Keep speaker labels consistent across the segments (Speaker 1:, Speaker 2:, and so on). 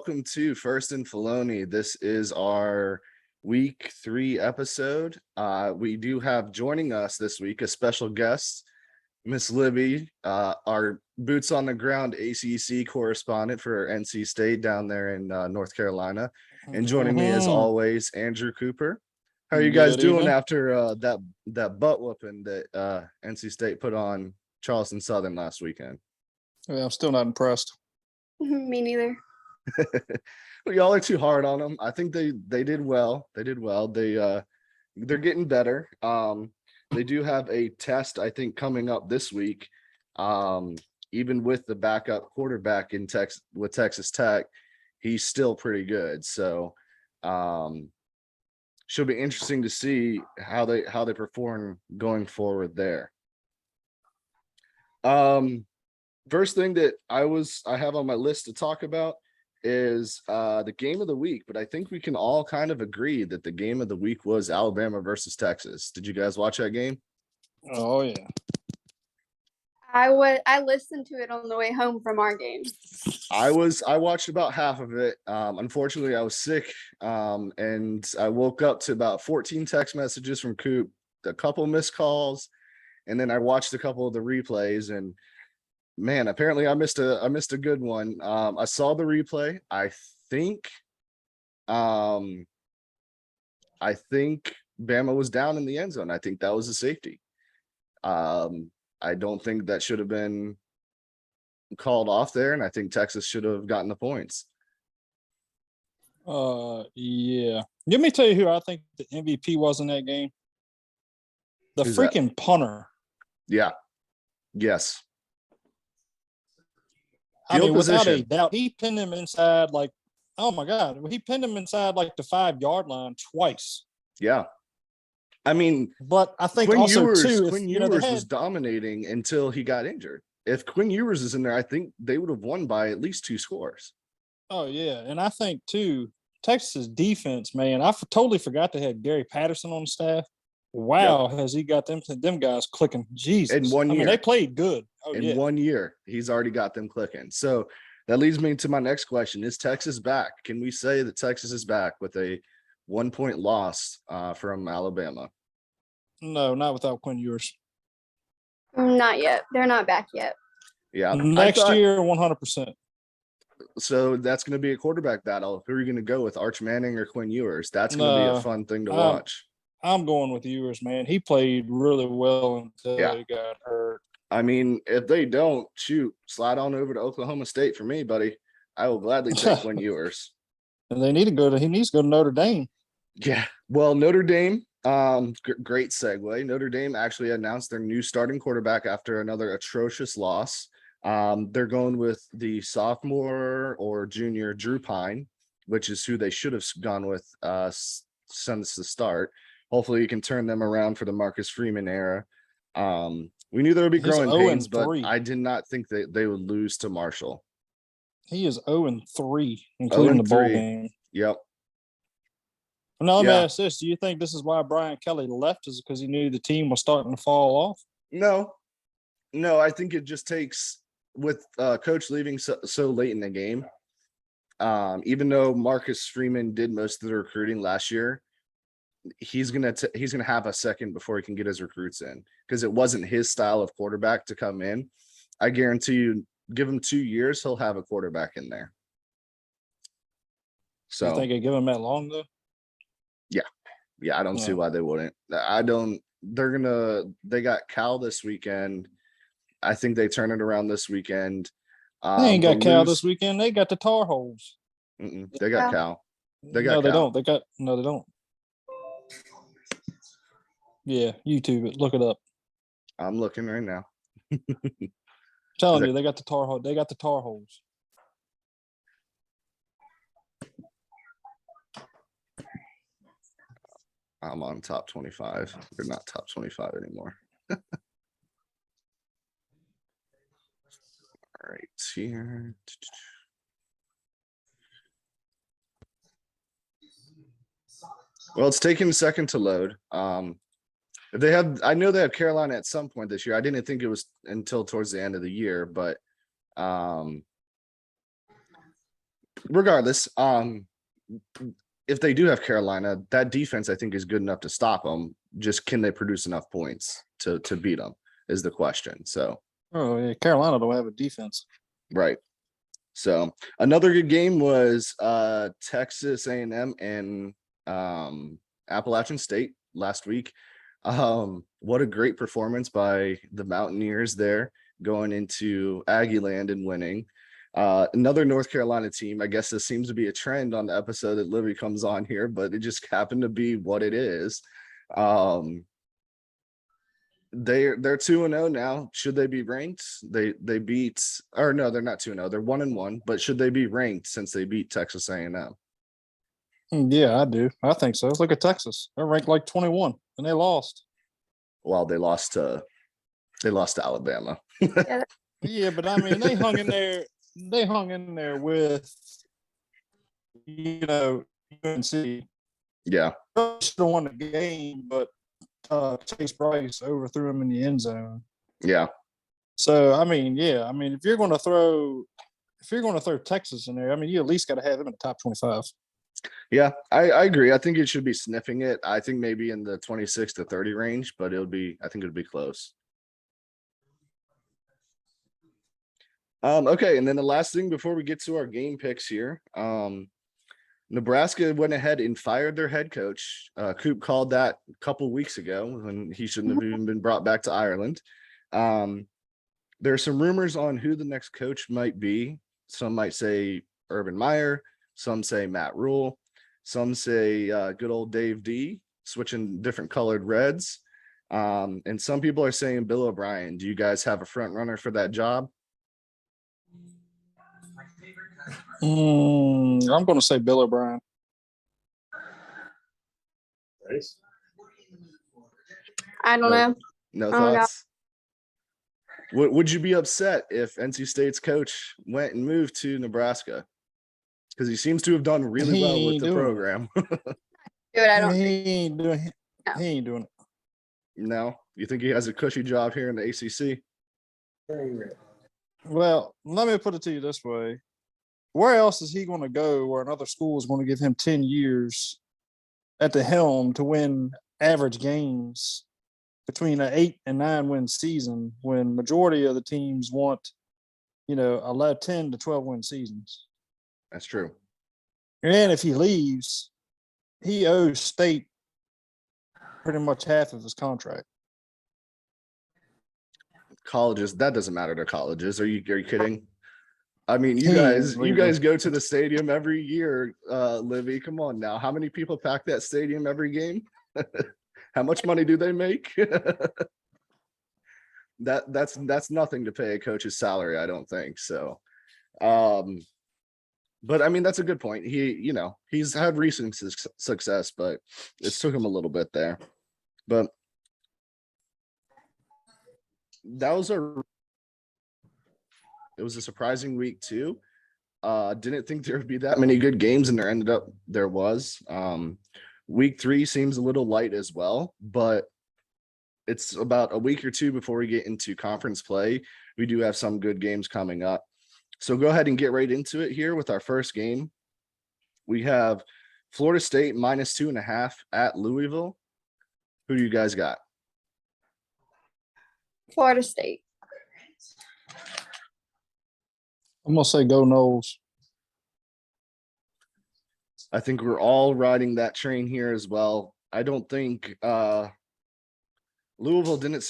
Speaker 1: welcome to First and Faloney. This is our week 3 episode. We do have joining us this week a special guest, Miss Libby, our boots on the ground ACC correspondent for NC State down there in North Carolina. And joining me as always, Andrew Cooper. How are you guys doing after that butt whooping that NC State put on Charleston Southern last weekend?
Speaker 2: Yeah, I'm still not impressed.
Speaker 3: Me neither.
Speaker 1: Well, y'all are too hard on them. I think they did well. They're getting better. They do have a test, I think, coming up this week. Even with the backup quarterback in Texas with Texas Tech, he's still pretty good. So should be interesting to see how they perform going forward there. First thing that I have on my list to talk about is the game of the week, but I think we can all kind of agree that the game of the week was Alabama versus Texas. Did you guys watch that game?
Speaker 2: Oh yeah.
Speaker 3: I listened to it on the way home from our game.
Speaker 1: I watched about half of it. Unfortunately, I was sick, and I woke up to about 14 text messages from Coop, a couple missed calls, and then I watched a couple of the replays. And man, apparently I missed a good one. I saw the replay. I think Bama was down in the end zone. I think that was a safety. I don't think that should have been called off there, and I think Texas should have gotten the points.
Speaker 2: Yeah. Let me tell you who I think the MVP was in that game. Who's freaking that? Punter.
Speaker 1: Yeah. Yes.
Speaker 2: I mean, without a doubt, he pinned him inside like, oh my God, he pinned him inside like the 5-yard line twice.
Speaker 1: Yeah. I mean,
Speaker 2: but I think
Speaker 1: Quinn
Speaker 2: also
Speaker 1: Ewers,
Speaker 2: too,
Speaker 1: Quinn Ewers was dominating until he got injured. If Quinn Ewers is in there, I think they would have won by at least 2 scores.
Speaker 2: Oh yeah, and I think too, Texas defense, man, I totally forgot they had Gary Patterson on the staff. Wow, yep. Has he got them guys clicking? Jesus,
Speaker 1: in 1 year,
Speaker 2: I mean, they played good.
Speaker 1: In 1 year, he's already got them clicking. So that leads me to my next question: is Texas back? Can we say that Texas is back with a 1-point loss from Alabama?
Speaker 2: No, not without Quinn Ewers.
Speaker 3: Not yet. They're not back yet.
Speaker 1: Yeah.
Speaker 2: Next year, 100%.
Speaker 1: So that's going to be a quarterback battle. Who are you going to go with, Arch Manning or Quinn Ewers? That's going to be a fun thing to watch.
Speaker 2: I'm going with Ewers, man. He played really well until he got hurt.
Speaker 1: I mean, if they don't, slide on over to Oklahoma State for me, buddy. I will gladly take Quinn Ewers.
Speaker 2: And he needs to go to Notre Dame.
Speaker 1: Yeah. Well, Notre Dame, great segue. Notre Dame actually announced their new starting quarterback after another atrocious loss. They're going with the sophomore or junior Drew Pine, which is who they should have gone with since the start. Hopefully you can turn them around for the Marcus Freeman era. We knew there would be growing pains, but I did not think that they would lose to Marshall.
Speaker 2: He is 0-3, including the bowl game.
Speaker 1: Yep.
Speaker 2: Now, let me ask this. Do you think this is why Brian Kelly left, is because he knew the team was starting to fall off?
Speaker 1: No, I think it just takes, with coach leaving so late in the game, even though Marcus Freeman did most of the recruiting last year, he's gonna have a second before he can get his recruits in, because it wasn't his style of quarterback to come in. I guarantee you, give him 2 years, he'll have a quarterback in there. So
Speaker 2: you think they give him that long though?
Speaker 1: Yeah, I don't see why they wouldn't. They got Cal this weekend. I think they turn it around this weekend.
Speaker 2: They ain't got Cal this weekend. They got the Tar Heels.
Speaker 1: They got Cal.
Speaker 2: They don't. They don't. Yeah, YouTube it. Look it up.
Speaker 1: I'm looking right now.
Speaker 2: Telling you, they got the Tar Heels. They got the Tar Heels.
Speaker 1: I'm on top 25. They're not top 25 anymore. All right, here. Well, it's taking a second to load. If they have, I know they have Carolina at some point this year. I didn't think it was until towards the end of the year, but regardless, if they do have Carolina, that defense I think is good enough to stop them. Just can they produce enough points to beat them is the question. So,
Speaker 2: Oh yeah, Carolina don't have a defense.
Speaker 1: right. So another good game was Texas A&M and Appalachian State last week. What a great performance by the Mountaineers there, going into Aggie Land and winning. Another North Carolina team. I guess this seems to be a trend on the episode that Libby comes on here, but it just happened to be what it is. They're 2-0 now. Should they be ranked? They beat, or no, they're not 2-0. They're 1-1. But should they be ranked since they beat Texas A&M?
Speaker 2: Yeah, I do. I think so. Look at Texas. They're ranked like 21, and they lost.
Speaker 1: Well, they lost to Alabama.
Speaker 2: Yeah, but I mean, they hung in there. They hung in there with, UNC.
Speaker 1: Yeah.
Speaker 2: Should have won the game, but Chase Bryce overthrew him in the end zone.
Speaker 1: Yeah.
Speaker 2: So I mean, yeah, I mean, if you're going to throw Texas in there, I mean, you at least got to have them in the top 25.
Speaker 1: Yeah, I agree. I think it should be sniffing it. I think maybe in the 26 to 30 range, but I think it'll be close. Okay, and then the last thing before we get to our game picks here, Nebraska went ahead and fired their head coach. Coop called that a couple weeks ago when he shouldn't have even been brought back to Ireland. There are some rumors on who the next coach might be. Some might say Urban Meyer. Some say Matt Rule. Some say good old Dave D, switching different colored reds. And some people are saying Bill O'Brien. Do you guys have a front runner for that job?
Speaker 2: I'm going to say Bill O'Brien.
Speaker 3: I don't know.
Speaker 1: No
Speaker 3: Oh,
Speaker 1: thoughts? Would you be upset if NC State's coach went and moved to Nebraska? Because he seems to have done really well with the program.
Speaker 3: Dude, I don't.
Speaker 2: He ain't doing it.
Speaker 1: No? You think he has a cushy job here in the ACC?
Speaker 2: Well, let me put it to you this way. Where else is he going to go where another school is going to give him 10 years at the helm to win average games between an 8 and 9 win season when majority of the teams want, 10 to 12 win seasons?
Speaker 1: That's true.
Speaker 2: And if he leaves, he owes State pretty much half of his contract.
Speaker 1: Colleges, that doesn't matter to colleges. Are you kidding? I mean, you guys go to the stadium every year, Libby. Come on now. How many people pack that stadium every game? How much money do they make? That's nothing to pay a coach's salary, I don't think. So but I mean, that's a good point. He's had recent success, but it took him a little bit there. But it was a surprising week too. Didn't think there would be that many good games, and there was. Week 3 seems a little light as well, but it's about a week or two before we get into conference play. We do have some good games coming up. So go ahead and get right into it here with our first game. We have Florida State -2.5 at Louisville. Who do you guys got?
Speaker 3: Florida State.
Speaker 2: I'm going to say go Noles.
Speaker 1: I think we're all riding that train here as well. I don't think Louisville didn't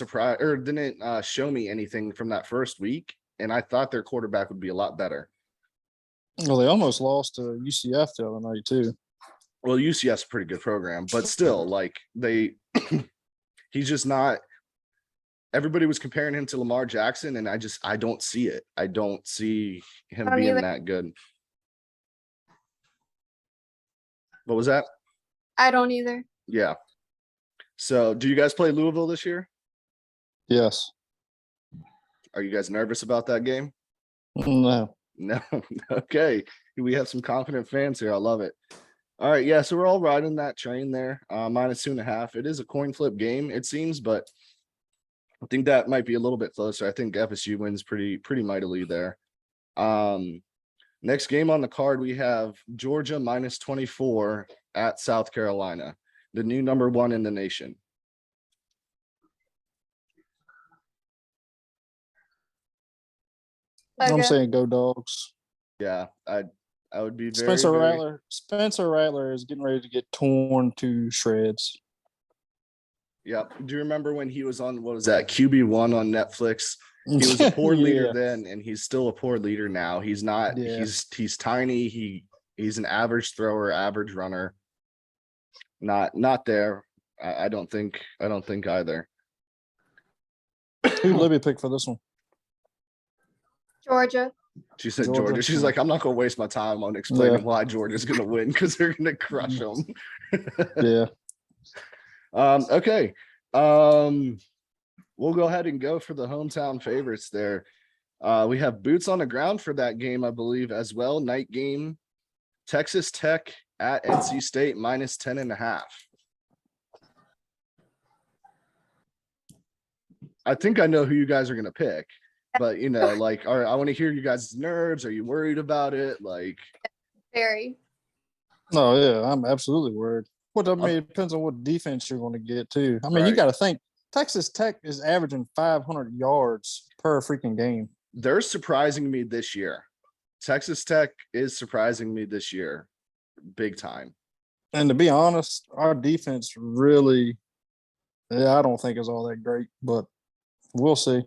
Speaker 1: show me anything from that first week, and I thought their quarterback would be a lot better.
Speaker 2: Well, they almost lost to UCF the other night too.
Speaker 1: Well, UCF's a pretty good program, but still, he's just not. Everybody was comparing him to Lamar Jackson, and I don't see it. I don't see him being that good. What was that?
Speaker 3: I don't either.
Speaker 1: Yeah. So, do you guys play Louisville this year?
Speaker 2: Yes.
Speaker 1: Are you guys nervous about that game?
Speaker 2: No.
Speaker 1: No. Okay. We have some confident fans here. I love it. All right. Yeah. So we're all riding that train there. -2.5. It is a coin flip game, it seems, but I think that might be a little bit closer. I think FSU wins pretty mightily there. Next game on the card, we have Georgia -24 at South Carolina, the new number 1 in the nation.
Speaker 2: I'm
Speaker 3: Okay.
Speaker 2: saying go Dogs.
Speaker 1: Yeah, I would be very,
Speaker 2: Spencer
Speaker 1: very
Speaker 2: Rattler. Spencer Rattler is getting ready to get torn to shreds.
Speaker 1: yeah. Do you remember when he was on, what was that, QB1 on Netflix? He was a poor leader
Speaker 2: Yeah.
Speaker 1: then, and he's still a poor leader now. He's not,
Speaker 2: Yeah.
Speaker 1: he's tiny. He's an average thrower, average runner. Not there. I don't think either.
Speaker 2: Who Libby picked for this one?
Speaker 3: Georgia.
Speaker 1: She said
Speaker 2: Georgia.
Speaker 1: Georgia. She's like, I'm not gonna waste my time on explaining why Georgia's gonna win because they're gonna crush them.
Speaker 2: Yeah.
Speaker 1: Okay. We'll go ahead and go for the hometown favorites there. We have boots on the ground for that game, I believe, as well. Night game. Texas Tech at NC State -10.5. I think I know who you guys are gonna pick, but like, all right, I want to hear you guys' nerves. Are you worried about it? Like,
Speaker 3: Very.
Speaker 2: No, yeah, I'm absolutely worried. What I mean, it depends on what defense you're going to get too. I mean, you
Speaker 1: Right.
Speaker 2: got to think Texas Tech is averaging 500 yards per freaking game.
Speaker 1: they're surprising me this year. Texas Tech is surprising me this year, big time.
Speaker 2: And to be honest, our defense really, I don't think is all that great, but we'll see.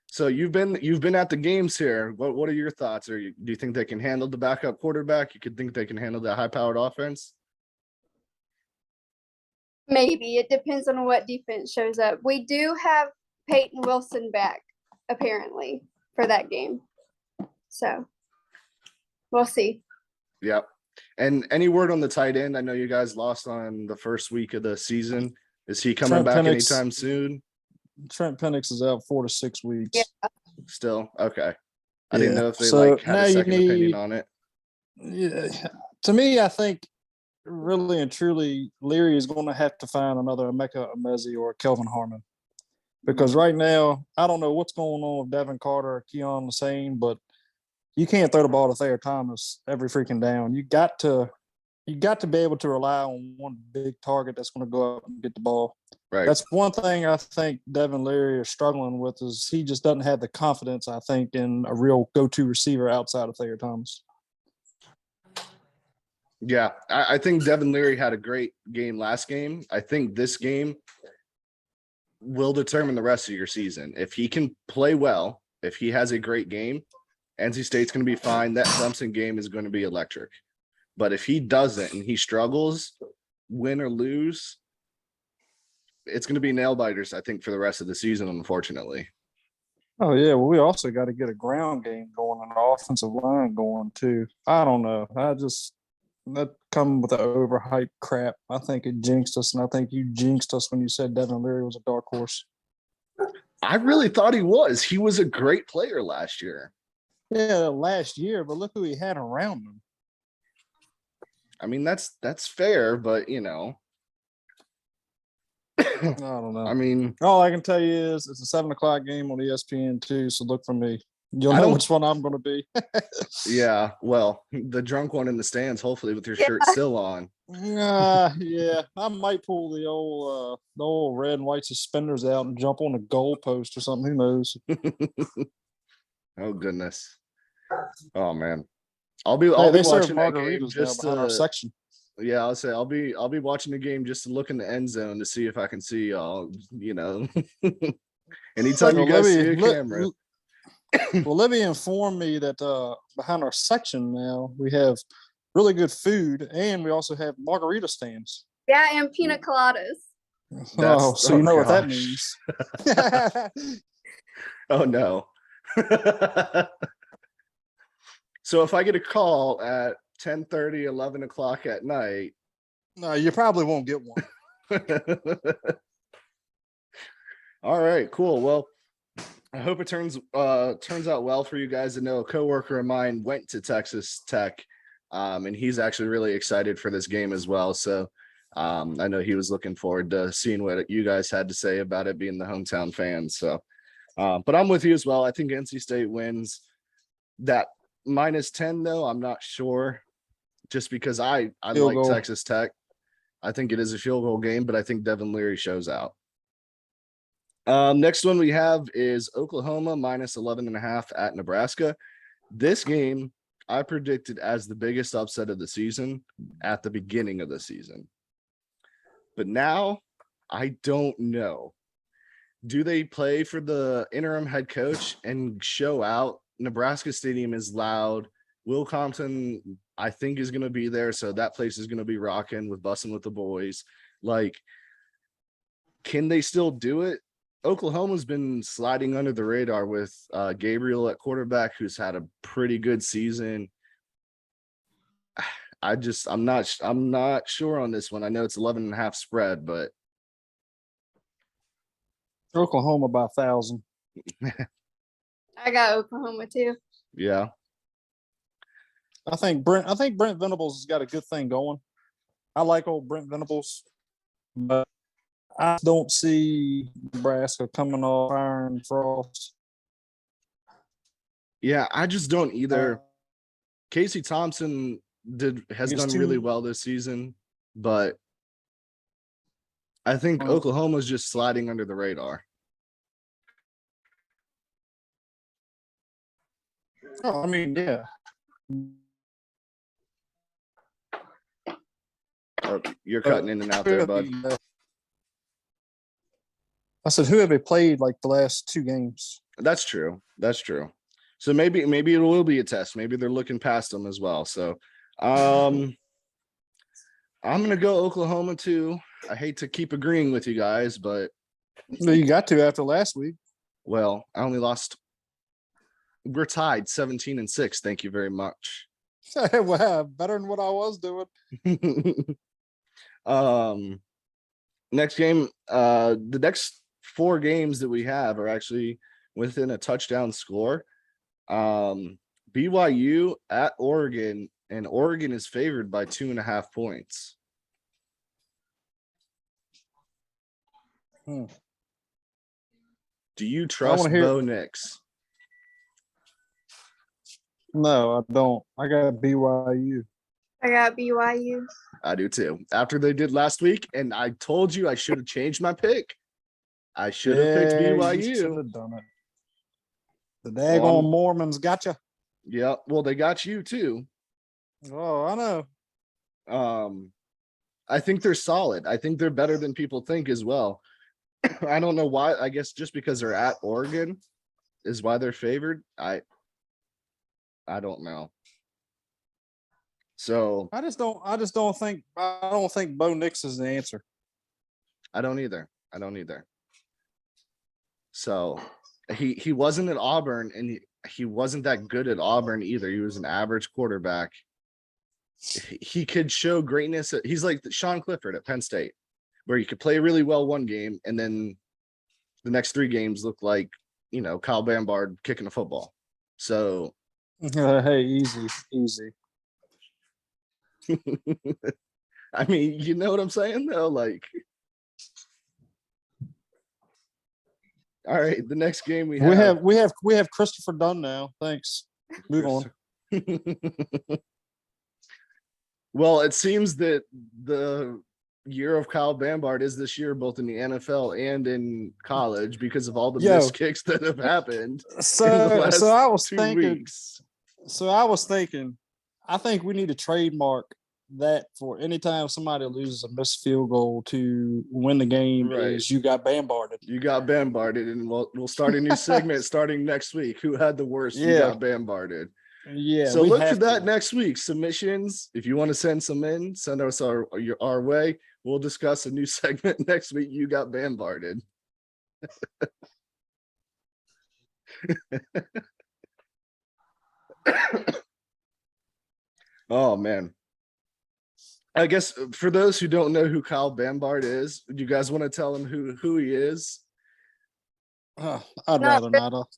Speaker 1: So you've been at the games here. What are your thoughts? Do you think they can handle the backup quarterback? You could think they can handle the high-powered offense?
Speaker 3: Maybe. It depends on what defense shows up. We do have Peyton Wilson back, apparently, for that game. So we'll see.
Speaker 1: Yep. And any word on the tight end? I know you guys lost on the first week of the season. Is he coming
Speaker 2: Trent
Speaker 1: back
Speaker 2: Penix.
Speaker 1: anytime soon?
Speaker 2: Trent Penix is out 4 to 6 weeks.
Speaker 3: Yeah.
Speaker 1: Still? Okay. I didn't
Speaker 2: Yeah.
Speaker 1: know if they
Speaker 2: So
Speaker 1: had
Speaker 2: now
Speaker 1: a
Speaker 2: you
Speaker 1: second opinion
Speaker 2: need-
Speaker 1: on it.
Speaker 2: Yeah. To me, I think really and truly, Leary is going to have to find another Emeka Emezi or Kelvin Harmon. Because right now, I don't know what's going on with Devin Carter or Keon Lassane, but you can't throw the ball to Thayer Thomas every freaking down. You got to be able to rely on one big target that's going to go up and get the ball.
Speaker 1: Right.
Speaker 2: That's one thing I think Devin Leary is struggling with is he just doesn't have the confidence, I think, in a real go-to receiver outside of Thayer Thomas.
Speaker 1: Yeah, I think Devin Leary had a great game last game. I think this game will determine the rest of your season. If he can play well, if he has a great game, NC State's going to be fine. That Clemson game is going to be electric. But if he doesn't and he struggles, win or lose, it's going to be nail biters, I think, for the rest of the season, unfortunately.
Speaker 2: Oh, yeah. Well, we also got to get a ground game going and an offensive line going, too. I don't know. That come with the overhyped crap. I think it jinxed us, and I think you jinxed us when you said Devin Leary was a dark horse.
Speaker 1: I really thought he was. He was a great player last year.
Speaker 2: Yeah, last year, but look who he had around him.
Speaker 1: I mean, that's fair, but
Speaker 2: I don't know.
Speaker 1: I mean,
Speaker 2: all I can tell you is it's a 7:00 game on ESPN too. So look for me. You'll
Speaker 1: I
Speaker 2: know
Speaker 1: don't-
Speaker 2: which one I'm going to be.
Speaker 1: yeah, well, the drunk one in the stands, hopefully with your shirt still on.
Speaker 2: Yeah, I might pull the old red and white suspenders out and jump on a goalpost or something. Who knows?
Speaker 1: Oh goodness. Oh man. I'll be
Speaker 2: They serve
Speaker 1: watching that game
Speaker 2: margaritas now
Speaker 1: just
Speaker 2: behind our section.
Speaker 1: yeah, I'll say I'll be watching the game just to look in the end zone to see if I can see y'all, Anytime you guys see a camera.
Speaker 2: Well, Libby informed me that behind our section now we have really good food and we also have margarita stands.
Speaker 3: Yeah, and pina coladas.
Speaker 2: So you know what that
Speaker 1: gosh.
Speaker 2: means.
Speaker 1: Oh no. So if I get a call at 10:30, 11 o'clock at night.
Speaker 2: No, you probably won't get one.
Speaker 1: All right, cool. Well, I hope it turns out well for you guys. To know a coworker of mine went to Texas Tech, and he's actually really excited for this game as well. So I know he was looking forward to seeing what you guys had to say about it being the hometown fans. So, but I'm with you as well. I think NC State wins. That -10 though, I'm not sure. Just because I
Speaker 2: Field
Speaker 1: like
Speaker 2: goal.
Speaker 1: Texas Tech. I think it is a field goal game, but I think Devin Leary shows out. Next one we have is Oklahoma -11.5 at Nebraska. This game I predicted as the biggest upset of the season at the beginning of the season. But now I don't know. Do they play for the interim head coach and show out? Nebraska Stadium is loud. Will Compton, I think, is going to be there. So that place is going to be rocking with Bussin' with the Boys. Like, can they still do it? Oklahoma's been sliding under the radar with Gabriel at quarterback, who's had a pretty good season. I'm not sure on this one. I know it's 11.5 spread, but
Speaker 2: Oklahoma by 1,000.
Speaker 3: I got Oklahoma too.
Speaker 1: yeah.
Speaker 2: I think Brent Venables has got a good thing going. I like old Brent Venables, but I don't see Nebraska coming off Iron Frost.
Speaker 1: Yeah, I just don't either. Casey Thompson has done really well this season, but I think Oklahoma's just sliding under the radar.
Speaker 2: Oh, I mean, yeah.
Speaker 1: Oh, you're cutting in and out there, bud.
Speaker 2: I said, who have they played like the last 2 games?
Speaker 1: That's true. That's true. So maybe it will be a test. Maybe they're looking past them as well. So I'm gonna go Oklahoma too. I hate to keep agreeing with you guys, but
Speaker 2: No, you got to after last week.
Speaker 1: well, I only lost. We're tied 17-6. Thank you very much.
Speaker 2: Wow, better than what I was doing.
Speaker 1: Next game, the next 4 games that we have are actually within a touchdown score. BYU at Oregon, and Oregon is favored by 2.5 points. Do you trust Bo Nix?
Speaker 2: No, I don't. I got BYU.
Speaker 3: I got BYU.
Speaker 1: I do too. After they did last week, and I told you I should have changed my pick. I should have picked BYU.
Speaker 2: You should have done it. The daggone Mormons got you.
Speaker 1: Yeah, well, they got you too.
Speaker 2: Oh, I know.
Speaker 1: I think they're solid. I think they're better than people think as well. I don't know why. I guess just because they're at Oregon is why they're favored. I don't know. So
Speaker 2: I don't think Bo Nix is the answer.
Speaker 1: I don't either. So he wasn't at Auburn, and he wasn't that good at Auburn either. He was an average quarterback. He could show greatness. He's like Sean Clifford at Penn State, where you could play really well one game, and then the next 3 games look like, Kyle Bambard kicking a football. So
Speaker 2: hey, easy.
Speaker 1: I mean, you know what I'm saying though? Like, all right, the next game we
Speaker 2: have Christopher Dunn now. Thanks. Move on.
Speaker 1: Well, it seems that the year of Kyle Bambard is this year, both in the NFL and in college, because of all the missed kicks that have happened.
Speaker 2: So I was thinking, I think we need to trademark that for anytime somebody loses a missed field goal to win the game.
Speaker 1: Right.
Speaker 2: Is you got Bambarded.
Speaker 1: You got Bambarded, and we'll start a new segment starting next week. Who had the worst? You got Bambarded.
Speaker 2: Yeah.
Speaker 1: So look for that next week. Submissions. If you want to send some in, send us our way. We'll discuss a new segment next week. You got Bambarded. Oh man. I guess for those who don't know who Kyle Bambard is, do you guys want to tell them who he is?
Speaker 2: I'd rather not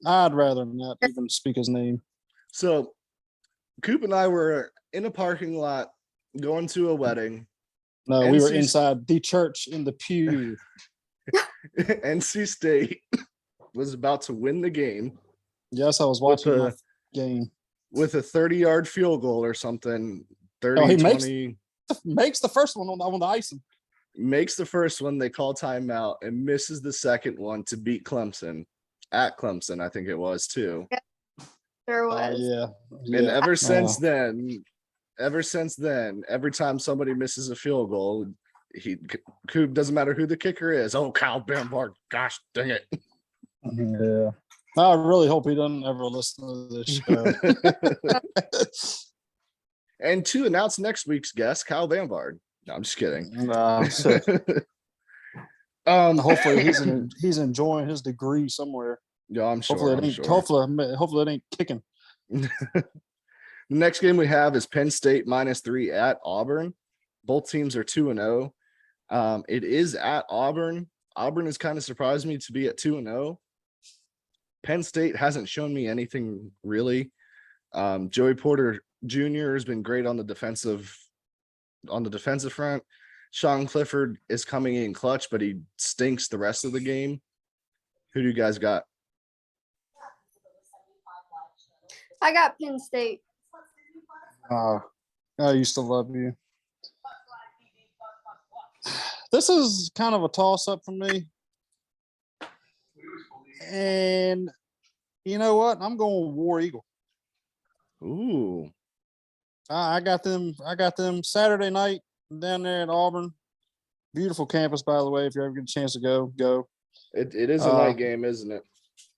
Speaker 2: even speak his name.
Speaker 1: So Coop and I were in a parking lot going to a wedding.
Speaker 2: No, we were inside the church in the pew.
Speaker 1: NC State was about to win the game.
Speaker 2: Yes, I was watching the game.
Speaker 1: with a 30-yard field goal or something. 30,
Speaker 2: Oh, he
Speaker 1: 20.
Speaker 2: makes the first one on the icing.
Speaker 1: Makes the first one, they call timeout, and misses the second one to beat Clemson. At Clemson, I think it was too.
Speaker 3: There was.
Speaker 1: And
Speaker 2: Yeah.
Speaker 1: ever since then, every time somebody misses a field goal, doesn't matter who the kicker is. Oh, Kyle Bambar, gosh dang it.
Speaker 2: Yeah. I really hope he doesn't ever listen to this show.
Speaker 1: And to announce next week's guest, Kyle Bambar. No, I'm just kidding.
Speaker 2: Hopefully he's enjoying his degree somewhere.
Speaker 1: Yeah, I'm sure.
Speaker 2: Hopefully it ain't kicking.
Speaker 1: The next game we have is Penn State -3 at Auburn. Both teams are 2-0. It is at Auburn. Auburn has kind of surprised me to be at 2-0. Penn State hasn't shown me anything really. Joey Porter Jr. has been great on the defensive front. Sean Clifford is coming in clutch, but he stinks the rest of the game. Who do you guys got?
Speaker 3: I got Penn State.
Speaker 2: I used to love you. This is kind of a toss-up for me. And you know what? I'm going War Eagle.
Speaker 1: Ooh.
Speaker 2: I got them Saturday night down there at Auburn. Beautiful campus, by the way. If you ever get a chance to go.
Speaker 1: It is a night game, isn't it?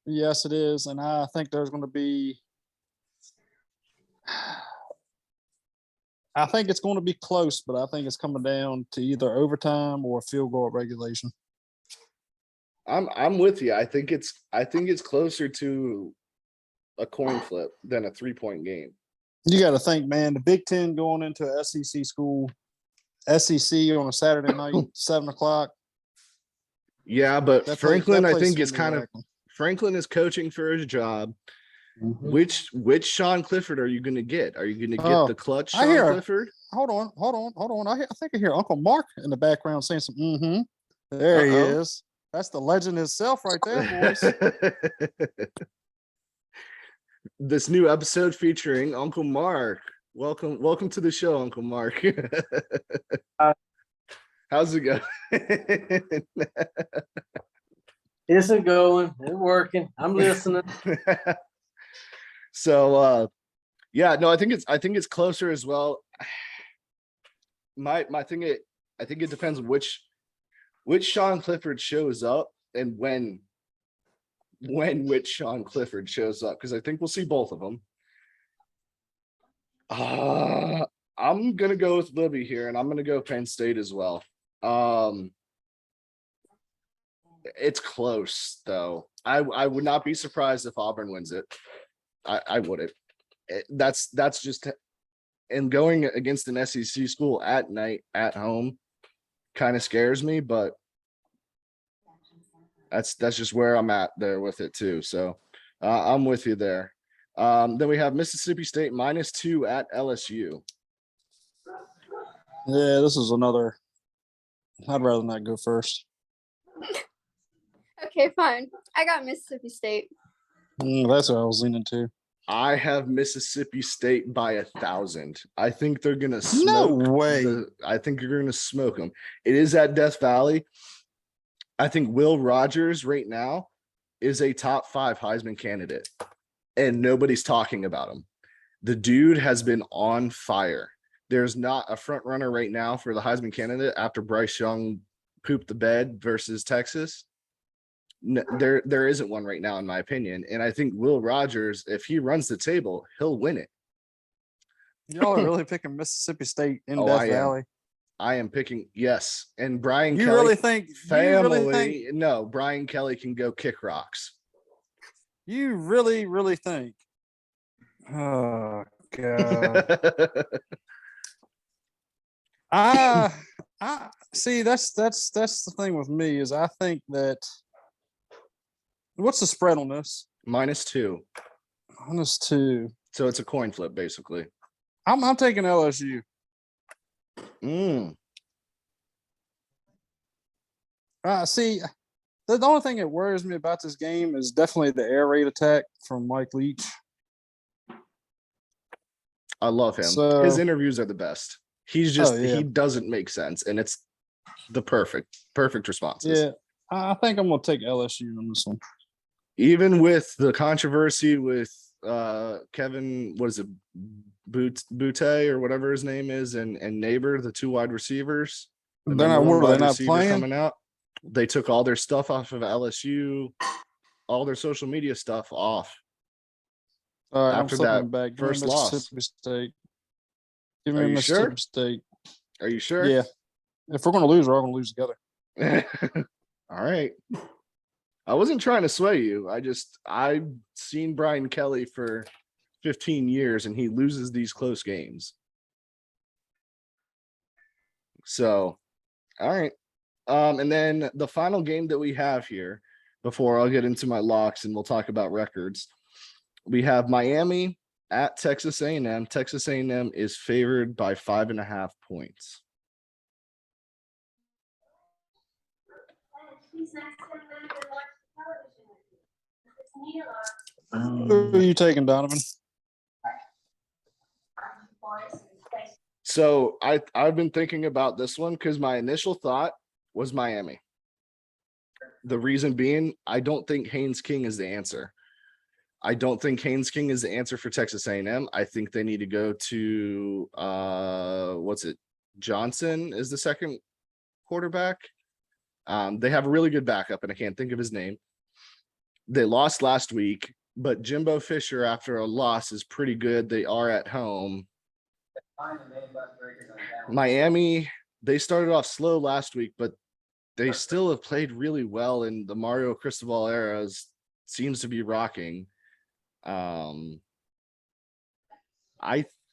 Speaker 2: Yes, it is. And I think there's going to be I think it's going to be close, but I think it's coming down to either overtime or field goal at regulation.
Speaker 1: I'm with you. I think it's closer to a coin flip than a 3-point game.
Speaker 2: You got to think, man, the Big Ten going into a SEC school, SEC on a Saturday night, 7:00.
Speaker 1: Yeah, but Franklin, I think Franklin is coaching for his job.
Speaker 2: Mm-hmm.
Speaker 1: Which Sean Clifford are you going to get? Are you going to get the clutch Sean Clifford?
Speaker 2: Hold on. I think I hear Uncle Mark in the background saying some. Mm-hmm. There he is. That's the legend himself, right there, boys.
Speaker 1: This new episode featuring Uncle Mark. Welcome to the show, Uncle Mark. How's it going?
Speaker 4: It's going. It's working. I'm listening.
Speaker 1: So yeah, no, I think it's closer as well. My thing, I think it depends which Sean Clifford shows up and when which Sean Clifford shows up, because I think we'll see both of them. I'm gonna go with Libby here, and I'm gonna go Penn State as well. It's close though. I would not be surprised if Auburn wins it. I wouldn't. That's just, and going against an SEC school at night at home kind of scares me, but that's just where I'm at there with it too. So I'm with you there. Then we have Mississippi State -2 at LSU.
Speaker 2: Yeah, this is another. I'd rather not go first.
Speaker 3: Okay, fine. I got Mississippi State.
Speaker 2: That's what I was leaning to.
Speaker 1: I have Mississippi State by 1,000. I think they're gonna smoke.
Speaker 2: No way.
Speaker 1: I think you're gonna smoke them. It is at Death Valley. I think Will Rogers right now is a top 5 Heisman candidate, and nobody's talking about him. The dude has been on fire. There's not a front runner right now for the Heisman candidate after Bryce Young pooped the bed versus Texas. No, there isn't one right now, in my opinion. And I think Will Rogers, if he runs the table, he'll win it.
Speaker 2: Y'all are really picking Mississippi State in
Speaker 1: Oh,
Speaker 2: Death Valley.
Speaker 1: I am picking, yes. And Brian
Speaker 2: You
Speaker 1: Kelly.
Speaker 2: really think
Speaker 1: Family. No, Brian Kelly can go kick rocks.
Speaker 2: You really think? Oh God. I see. That's the thing with me is I think that. What's the spread on this?
Speaker 1: -2.
Speaker 2: -2.
Speaker 1: So it's a coin flip, basically.
Speaker 2: I'm taking LSU. See, the only thing that worries me about this game is definitely the air raid attack from Mike Leach.
Speaker 1: I love him. His
Speaker 2: So,
Speaker 1: interviews are the best. He's just
Speaker 2: oh, yeah.
Speaker 1: he doesn't make sense, and it's the perfect responses.
Speaker 2: Yeah, I think I'm gonna take LSU on this one.
Speaker 1: Even with the controversy with Kevin, what is it, Butte or whatever his name is, and Neighbor, the two wide receivers, the
Speaker 2: They're
Speaker 1: number
Speaker 2: not.
Speaker 1: one
Speaker 2: What are they
Speaker 1: wide
Speaker 2: not
Speaker 1: receiver
Speaker 2: playing?
Speaker 1: coming out. They took all their stuff off of LSU, all their social media stuff off
Speaker 2: All right, I'm
Speaker 1: after
Speaker 2: flipping
Speaker 1: that
Speaker 2: it back. Give me
Speaker 1: first loss.
Speaker 2: Mississippi State. Give me
Speaker 1: Are you
Speaker 2: Mississippi
Speaker 1: sure?
Speaker 2: State.
Speaker 1: Are you sure?
Speaker 2: Yeah. If we're gonna lose, we're all gonna lose together.
Speaker 1: All right. I wasn't trying to sway you. I've seen Brian Kelly for 15 years and he loses these close games. So, all right. And then the final game that we have here before I'll get into my locks and we'll talk about records. We have Miami at Texas A&M. Texas A&M is favored by 5.5 points.
Speaker 2: Who are you taking, Donovan?
Speaker 1: So I've been thinking about this one because my initial thought was Miami. The reason being, I don't think Haynes King is the answer. I don't think Haynes King is the answer for Texas A&M. I think they need to go to Johnson is the second quarterback. They have a really good backup, and I can't think of his name. They lost last week, but Jimbo Fisher, after a loss, is pretty good. They are at home. Miami, they started off slow last week, but they still have played really well, and the Mario Cristobal era seems to be rocking. I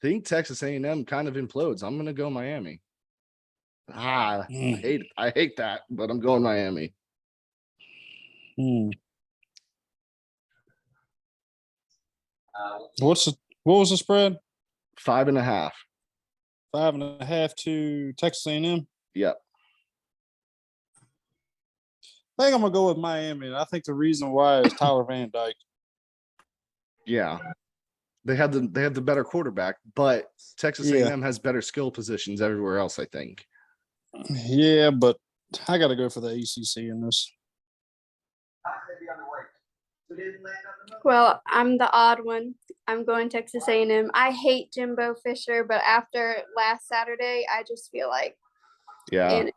Speaker 1: think Texas A&M kind of implodes. I'm going to go Miami. I hate that, but I'm going Miami.
Speaker 2: What was the spread?
Speaker 1: 5.5.
Speaker 2: 5.5 to Texas A&M.
Speaker 1: Yep.
Speaker 2: I think I'm gonna go with Miami, and I think the reason why is Tyler Van Dyke.
Speaker 1: Yeah. They have the better quarterback, but Texas A&M has better skill positions everywhere else, I think.
Speaker 2: Yeah, but I got to go for the ACC in this.
Speaker 3: Well, I'm the odd one. I'm going Texas A&M. I hate Jimbo Fisher, but after last Saturday, I just feel like
Speaker 1: Yeah.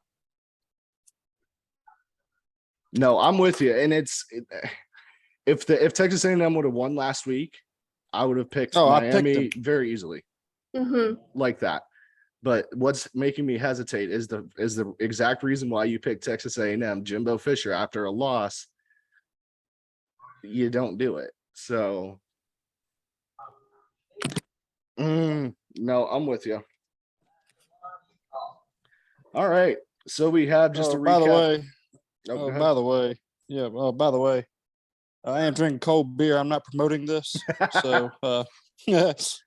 Speaker 1: No, I'm with you, and if Texas A&M would have won last week, I would have picked Miami very easily, like that. But what's making me hesitate is the exact reason why you picked Texas A&M. Jimbo Fisher, after a loss, you don't do it. So, no, I'm with you. All right, so we have just a recap.
Speaker 2: By the way,
Speaker 1: by
Speaker 2: the way, I am drinking cold beer. I'm not promoting this. So,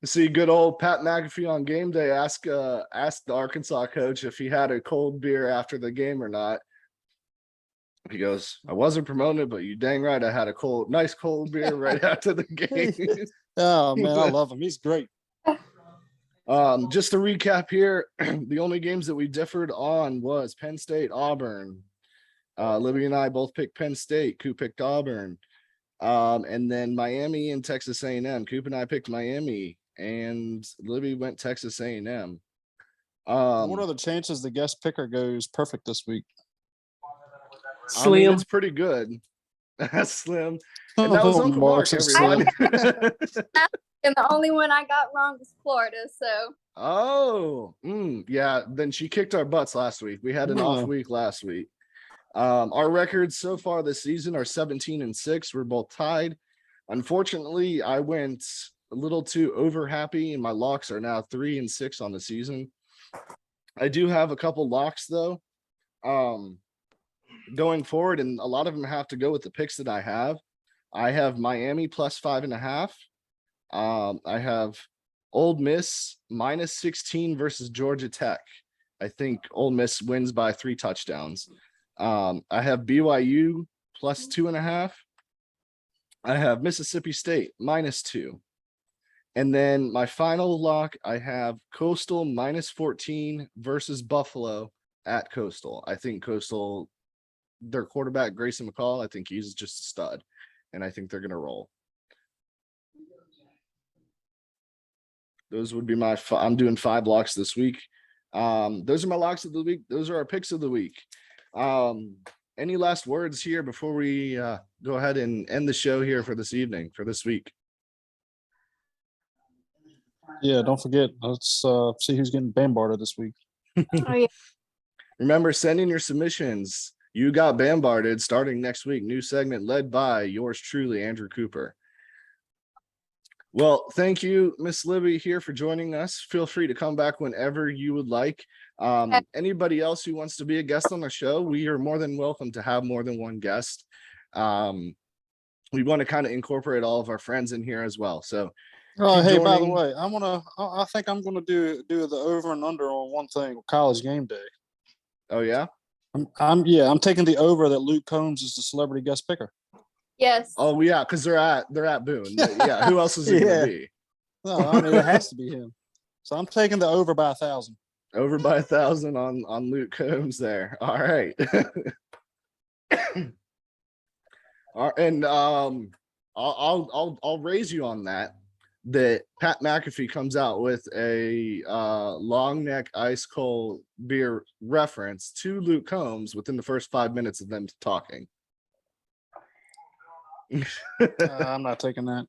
Speaker 1: see, good old Pat McAfee on game day asked the Arkansas coach if he had a cold beer after the game or not. He goes, I wasn't promoting it, but you dang right, I had a nice cold beer right after the game.
Speaker 2: Oh man, I love him. He's great.
Speaker 1: Just to recap here, the only games that we differed on was Penn State, Auburn. Libby and I both picked Penn State. Coop picked Auburn. And then Miami and Texas A&M. Coop and I picked Miami, and Libby went Texas A&M.
Speaker 2: What are the chances the guest picker goes perfect this week?
Speaker 4: Slim.
Speaker 1: I mean, it's pretty good. Slim. And that was Uncle Mark, everyone.
Speaker 3: And the only one I got wrong was Florida. So.
Speaker 1: Yeah. Then she kicked our butts last week. We had an off week last week. Our records so far this season are 17-6. We're both tied. Unfortunately, I went a little too over happy, and my locks are now 3-6 on the season. I do have a couple locks though. Going forward, and a lot of them have to go with the picks that I have. I have Miami plus 5.5. I have Ole Miss minus 16 versus Georgia Tech. I think Ole Miss wins by 3 touchdowns. I have BYU plus 2.5. I have Mississippi State minus 2. And then my final lock, I have Coastal -14 versus Buffalo at Coastal. I think Coastal, their quarterback, Grayson McCall, I think he's just a stud. And I think they're going to roll. Those would be my, I'm doing 5 locks this week. Those are my locks of the week. Those are our picks of the week. Any last words here before we go ahead and end the show here for this evening, for this week?
Speaker 2: Yeah, don't forget. Let's see who's getting bombarded this week.
Speaker 3: Oh, yeah.
Speaker 1: Remember, send in your submissions. You got bombarded starting next week. New segment led by yours truly, Andrew Cooper. Well, thank you, Miss Libby, here for joining us. Feel free to come back whenever you would like. Anybody else who wants to be a guest on the show, we are more than welcome to have more than one guest. We want to kind of incorporate all of our friends in here as well. So,
Speaker 2: hey, by the way, I think I'm gonna do the over and under on one thing, College Game Day.
Speaker 1: Oh yeah,
Speaker 2: I'm taking the over that Luke Combs is the celebrity guest picker.
Speaker 3: Yes.
Speaker 1: oh yeah, because they're at Boone. Yeah, who else is it gonna be?
Speaker 2: No, I mean it has to be him. So I'm taking the over by 1,000.
Speaker 1: Over by 1,000 on Luke Combs there. All right. All right, and I'll raise you on that Pat McAfee comes out with a long neck ice cold beer reference to Luke Combs within the first 5 minutes of them talking.
Speaker 2: I'm not taking that.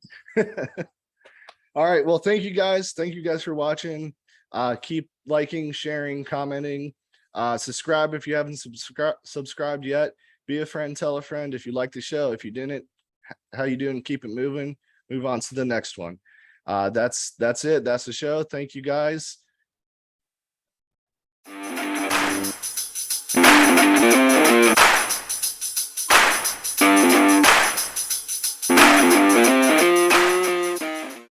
Speaker 1: All right. Well, thank you guys. Thank you guys for watching. Keep liking, sharing, commenting. Subscribe if you haven't subscribed yet. Be a friend, tell a friend if you like the show. If you didn't, how you doing? Keep it moving. Move on to the next one. That's it. That's the show. Thank you guys.